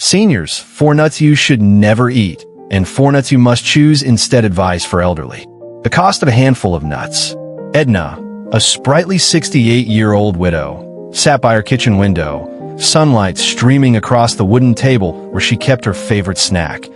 Seniors, 4 nuts you should never eat, and 4 nuts you must choose instead. Advice for elderly. The cost of a handful of nuts. Edna, a sprightly 68-year-old widow, sat by her kitchen window, sunlight streaming across the wooden table where she kept her favorite snack,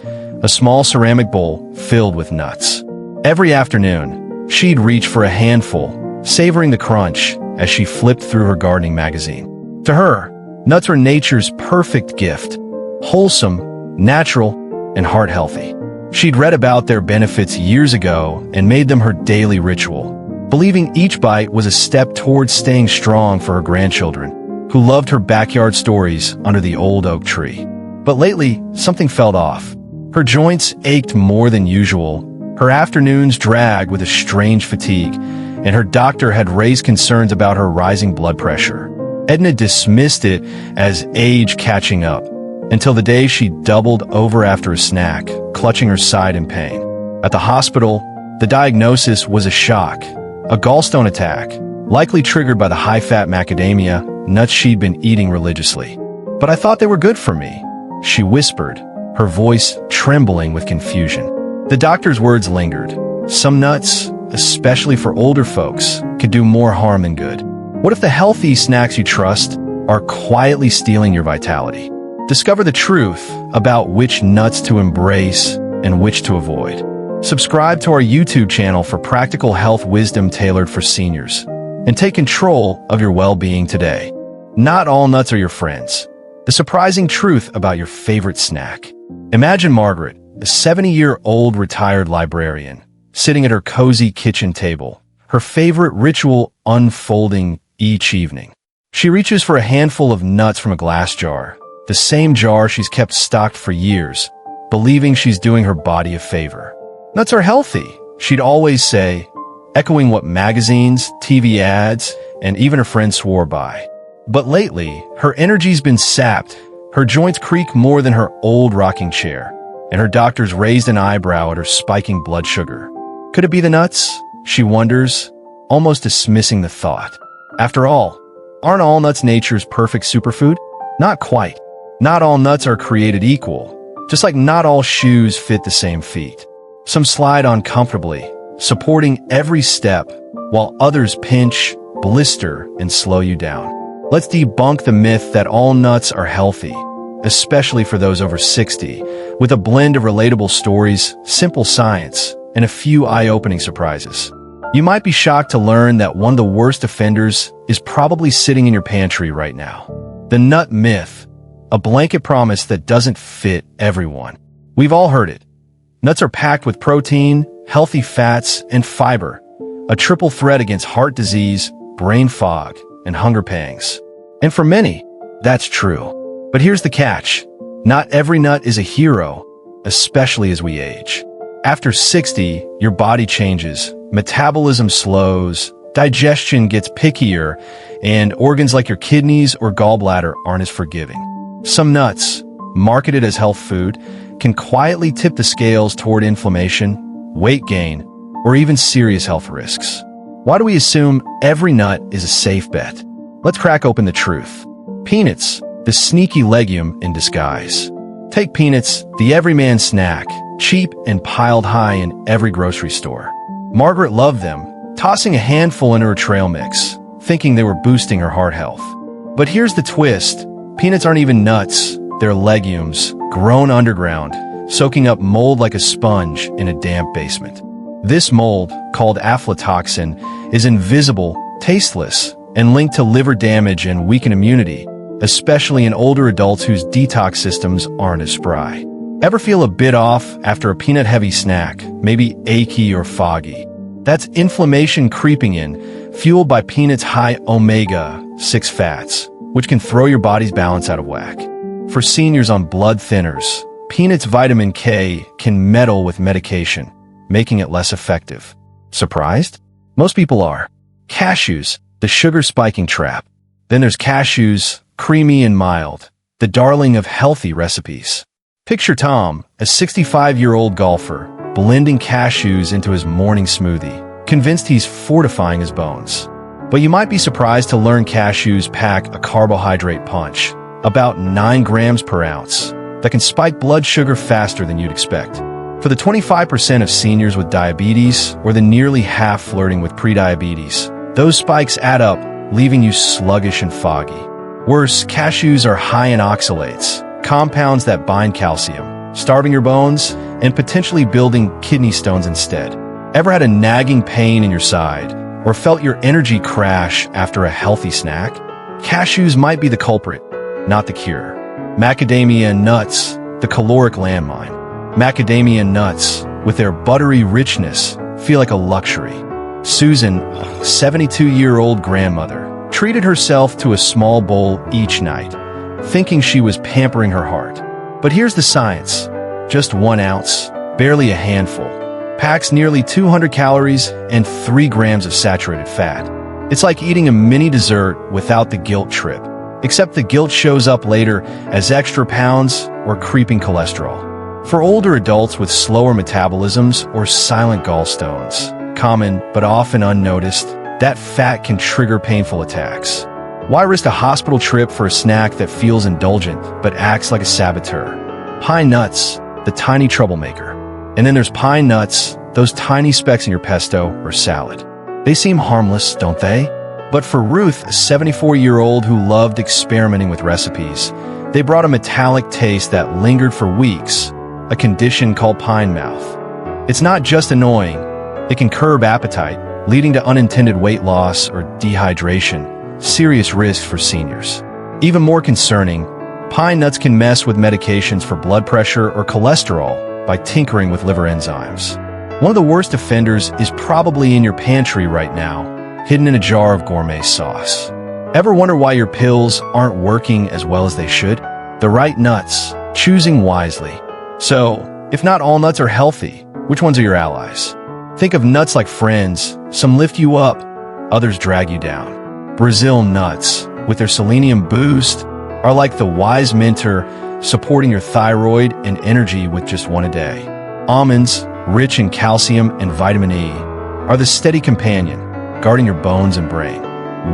a small ceramic bowl filled with nuts. Every afternoon, she'd reach for a handful, savoring the crunch as she flipped through her gardening magazine. To her, nuts were nature's perfect gift, wholesome, natural, and heart-healthy. She'd read about their benefits years ago and made them her daily ritual, believing each bite was a step towards staying strong for her grandchildren, who loved her backyard stories under the old oak tree. But lately, something felt off. Her joints ached more than usual, her afternoons dragged with a strange fatigue, and her doctor had raised concerns about her rising blood pressure. Edna dismissed it as age catching up, until the day she doubled over after a snack, clutching her side in pain. At the hospital, the diagnosis was a shock, a gallstone attack, likely triggered by the high-fat macadamia nuts she'd been eating religiously. "But I thought they were good for me," she whispered, her voice trembling with confusion. The doctor's words lingered. Some nuts, especially for older folks, could do more harm than good. What if the healthy snacks you trust are quietly stealing your vitality? Discover the truth about which nuts to embrace and which to avoid. Subscribe to our YouTube channel for practical health wisdom tailored for seniors, and take control of your well-being today. Not all nuts are your friends. The surprising truth about your favorite snack. Imagine Margaret, a 70-year-old retired librarian, sitting at her cozy kitchen table, her favorite ritual unfolding each evening. She reaches for a handful of nuts from a glass jar, the same jar she's kept stocked for years, believing she's doing her body a favor. "Nuts are healthy," she'd always say, echoing what magazines, TV ads, and even her friends swore by. But lately, her energy's been sapped, her joints creak more than her old rocking chair, and her doctor's raised an eyebrow at her spiking blood sugar. Could it be the nuts? She wonders, almost dismissing the thought. After all, aren't all nuts nature's perfect superfood? Not quite. Not all nuts are created equal, just like not all shoes fit the same feet. Some slide on comfortably, supporting every step, while others pinch, blister, and slow you down. Let's debunk the myth that all nuts are healthy, especially for those over 60, with a blend of relatable stories, simple science, and a few eye-opening surprises. You might be shocked to learn that one of the worst offenders is probably sitting in your pantry right now. The nut myth, a blanket promise that doesn't fit everyone. We've all heard it. Nuts are packed with protein, healthy fats, and fiber, a triple threat against heart disease, brain fog, and hunger pangs. And for many, that's true. But here's the catch. Not every nut is a hero, especially as we age. After 60, your body changes, metabolism slows, digestion gets pickier, and organs like your kidneys or gallbladder aren't as forgiving. Some nuts, marketed as health food, can quietly tip the scales toward inflammation, weight gain, or even serious health risks. Why do we assume every nut is a safe bet? Let's crack open the truth. Peanuts, the sneaky legume in disguise. Take peanuts, the everyman snack, cheap and piled high in every grocery store. Margaret loved them, tossing a handful into her trail mix, thinking they were boosting her heart health. But here's the twist. Peanuts aren't even nuts, they're legumes, grown underground, soaking up mold like a sponge in a damp basement. This mold, called aflatoxin, is invisible, tasteless, and linked to liver damage and weakened immunity, especially in older adults whose detox systems aren't as spry. Ever feel a bit off after a peanut-heavy snack, maybe achy or foggy? That's inflammation creeping in, fueled by peanuts' high omega-6 fats, which can throw your body's balance out of whack. For seniors on blood thinners, peanuts' vitamin K can meddle with medication, making it less effective. Surprised? Most people are. Cashews, the sugar-spiking trap. Then there's cashews, creamy and mild, the darling of healthy recipes. Picture Tom, a 65-year-old golfer, blending cashews into his morning smoothie, convinced he's fortifying his bones. But you might be surprised to learn cashews pack a carbohydrate punch, about 9 grams per ounce, that can spike blood sugar faster than you'd expect. For the 25% of seniors with diabetes, or the nearly half flirting with prediabetes, those spikes add up, leaving you sluggish and foggy. Worse, cashews are high in oxalates, compounds that bind calcium, starving your bones and potentially building kidney stones instead. Ever had a nagging pain in your side, or felt your energy crash after a healthy snack? Cashews might be the culprit, not the cure. Macadamia nuts, the caloric landmine. Macadamia nuts, with their buttery richness, feel like a luxury. Susan, a 72-year-old grandmother, treated herself to a small bowl each night, thinking she was pampering her heart. But here's the science. Just 1 ounce, barely a handful, packs nearly 200 calories and 3 grams of saturated fat. It's like eating a mini dessert without the guilt trip, except the guilt shows up later as extra pounds or creeping cholesterol. For older adults with slower metabolisms or silent gallstones, common but often unnoticed, that fat can trigger painful attacks. Why risk a hospital trip for a snack that feels indulgent but acts like a saboteur? Pine nuts, the tiny troublemaker. And then there's pine nuts, those tiny specks in your pesto or salad. They seem harmless, don't they? But for Ruth, a 74-year-old who loved experimenting with recipes, they brought a metallic taste that lingered for weeks, a condition called pine mouth. It's not just annoying, it can curb appetite, leading to unintended weight loss or dehydration, serious risks for seniors. Even more concerning, pine nuts can mess with medications for blood pressure or cholesterol by tinkering with liver enzymes. One of the worst offenders is probably in your pantry right now, hidden in a jar of gourmet sauce. Ever wonder why your pills aren't working as well as they should? The right nuts, choosing wisely. So, if not all nuts are healthy, which ones are your allies? Think of nuts like friends. Some lift you up, others drag you down. Brazil nuts, with their selenium boost, are like the wise mentor, supporting your thyroid and energy with just 1 a day. Almonds, rich in calcium and vitamin E, are the steady companion, guarding your bones and brain.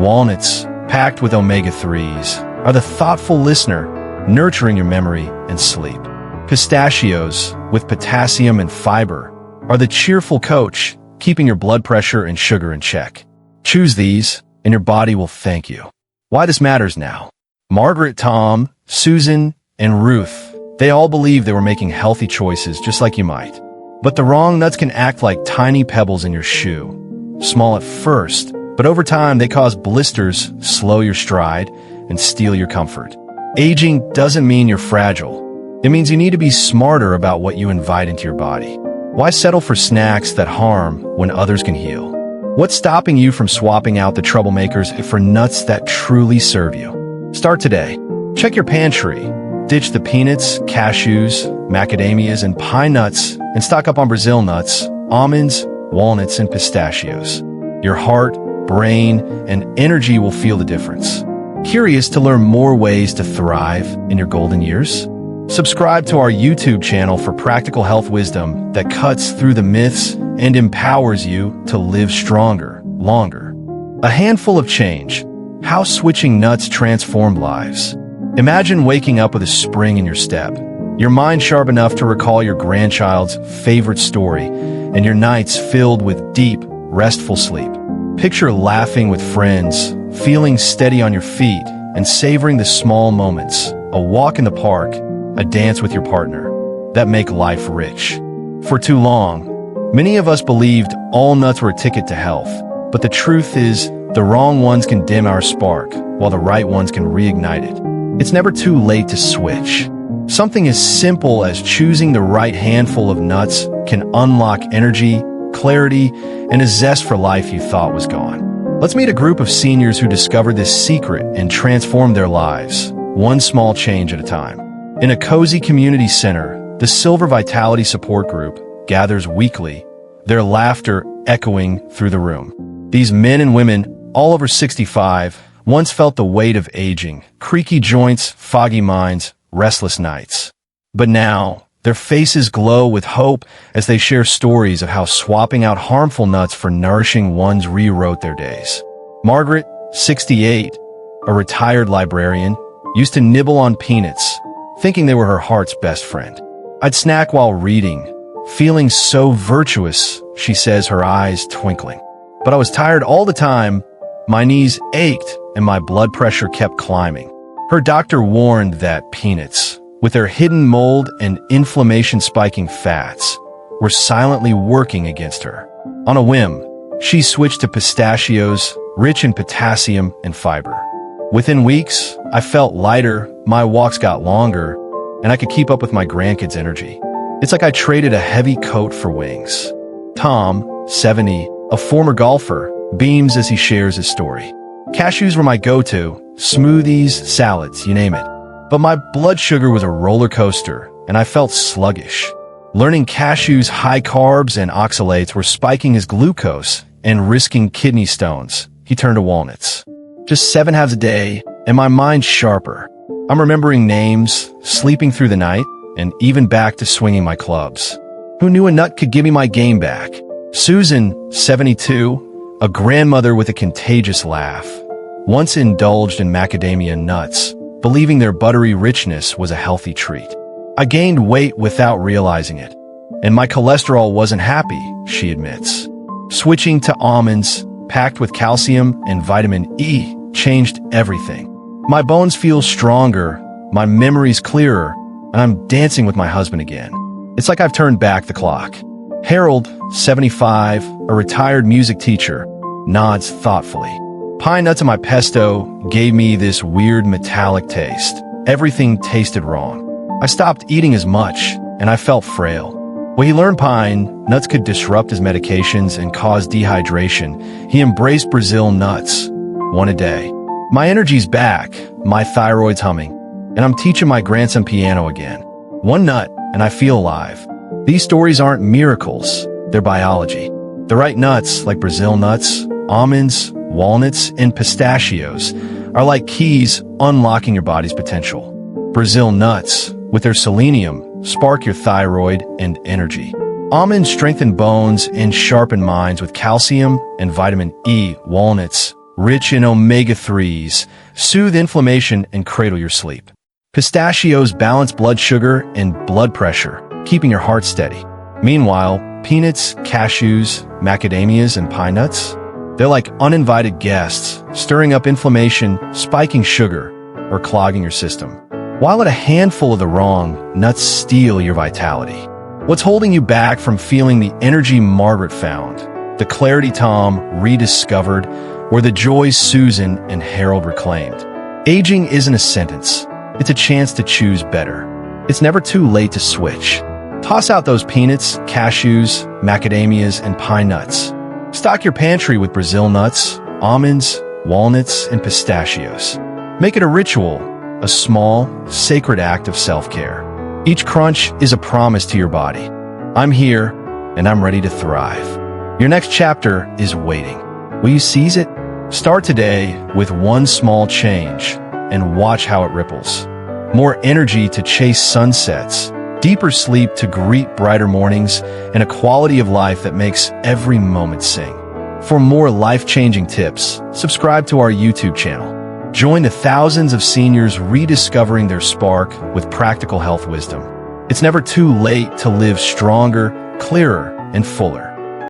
Walnuts, packed with omega-3s, are the thoughtful listener, nurturing your memory and sleep. Pistachios, with potassium and fiber, are the cheerful coach, keeping your blood pressure and sugar in check. Choose these, and your body will thank you. Why this matters now. Margaret, Tom, Susan, and Ruth, they all believed they were making healthy choices just like you might. But the wrong nuts can act like tiny pebbles in your shoe. Small at first, but over time they cause blisters, slow your stride, and steal your comfort. Aging doesn't mean you're fragile. It means you need to be smarter about what you invite into your body. Why settle for snacks that harm when others can heal? What's stopping you from swapping out the troublemakers for nuts that truly serve you? Start today. Check your pantry. Ditch the peanuts, cashews, macadamias, and pine nuts, and stock up on Brazil nuts, almonds, walnuts, and pistachios. Your heart, brain, and energy will feel the difference. Curious to learn more ways to thrive in your golden years? Subscribe to our YouTube channel for practical health wisdom that cuts through the myths and empowers you to live stronger, longer. A handful of change. How switching nuts transformed lives. Imagine waking up with a spring in your step, your mind sharp enough to recall your grandchild's favorite story, and your nights filled with deep, restful sleep. Picture laughing with friends, feeling steady on your feet, and savoring the small moments, a walk in the park, a dance with your partner, that make life rich. For too long, many of us believed all nuts were a ticket to health, but the truth is, the wrong ones can dim our spark, while the right ones can reignite it. It's never too late to switch. Something as simple as choosing the right handful of nuts can unlock energy, clarity, and a zest for life you thought was gone. Let's meet a group of seniors who discovered this secret and transformed their lives, one small change at a time. In a cozy community center, the Silver Vitality Support Group gathers weekly, their laughter echoing through the room. These men and women, all over 65, once felt the weight of aging, creaky joints, foggy minds, restless nights. But now, their faces glow with hope as they share stories of how swapping out harmful nuts for nourishing ones rewrote their days. Margaret, 68, a retired librarian, used to nibble on peanuts, thinking they were her heart's best friend. I'd snack while reading, feeling so virtuous, she says, her eyes twinkling. But I was tired all the time, my knees ached, and my blood pressure kept climbing. Her doctor warned that peanuts, with their hidden mold and inflammation-spiking fats, were silently working against her. On a whim, she switched to pistachios, rich in potassium and fiber. Within weeks, I felt lighter, my walks got longer, and I could keep up with my grandkids' energy. It's like I traded a heavy coat for wings. Tom, 70, a former golfer, beams as he shares his story. Cashews were my go-to, smoothies, salads, you name it. But my blood sugar was a roller coaster, and I felt sluggish. Learning cashews' high carbs and oxalates were spiking his glucose and risking kidney stones, he turned to walnuts. Just 7 halves a day, and my mind's sharper. I'm remembering names, sleeping through the night, and even back to swinging my clubs. Who knew a nut could give me my game back? Susan, 72, a grandmother with a contagious laugh, once indulged in macadamia nuts, believing their buttery richness was a healthy treat. I gained weight without realizing it, and my cholesterol wasn't happy, she admits. Switching to almonds, packed with calcium and vitamin E, changed everything. My bones feel stronger, my memory's clearer, and I'm dancing with my husband again. It's like I've turned back the clock. Harold, 75, a retired music teacher, nods thoughtfully. Pine nuts in my pesto gave me this weird metallic taste. Everything tasted wrong. I stopped eating as much, and I felt frail. When he learned pine nuts could disrupt his medications and cause dehydration, he embraced Brazil nuts, one a day. My energy's back, my thyroid's humming, and I'm teaching my grandson piano again. One nut, and I feel alive. These stories aren't miracles, they're biology. The right nuts, like Brazil nuts, almonds, walnuts, and pistachios, are like keys unlocking your body's potential. Brazil nuts, with their selenium, spark your thyroid and energy. Almonds strengthen bones and sharpen minds with calcium and vitamin E. Walnuts, rich in omega-3s, soothe inflammation and cradle your sleep. Pistachios balance blood sugar and blood pressure, keeping your heart steady. Meanwhile, peanuts, cashews, macadamias, and pine nuts, they're like uninvited guests, stirring up inflammation, spiking sugar, or clogging your system. While at a handful of the wrong, nuts steal your vitality. What's holding you back from feeling the energy Margaret found, the clarity Tom rediscovered, or the joy Susan and Harold reclaimed? Aging isn't a sentence. It's a chance to choose better. It's never too late to switch. Toss out those peanuts, cashews, macadamias, and pine nuts. Stock your pantry with Brazil nuts, almonds, walnuts, and pistachios. Make it a ritual, a small, sacred act of self-care. Each crunch is a promise to your body. I'm here, and I'm ready to thrive. Your next chapter is waiting. Will you seize it? Start today with one small change, and watch how it ripples. More energy to chase sunsets, deeper sleep to greet brighter mornings, and a quality of life that makes every moment sing. For more life-changing tips, subscribe to our YouTube channel. Join the thousands of seniors rediscovering their spark with practical health wisdom. It's never too late to live stronger, clearer, and fuller.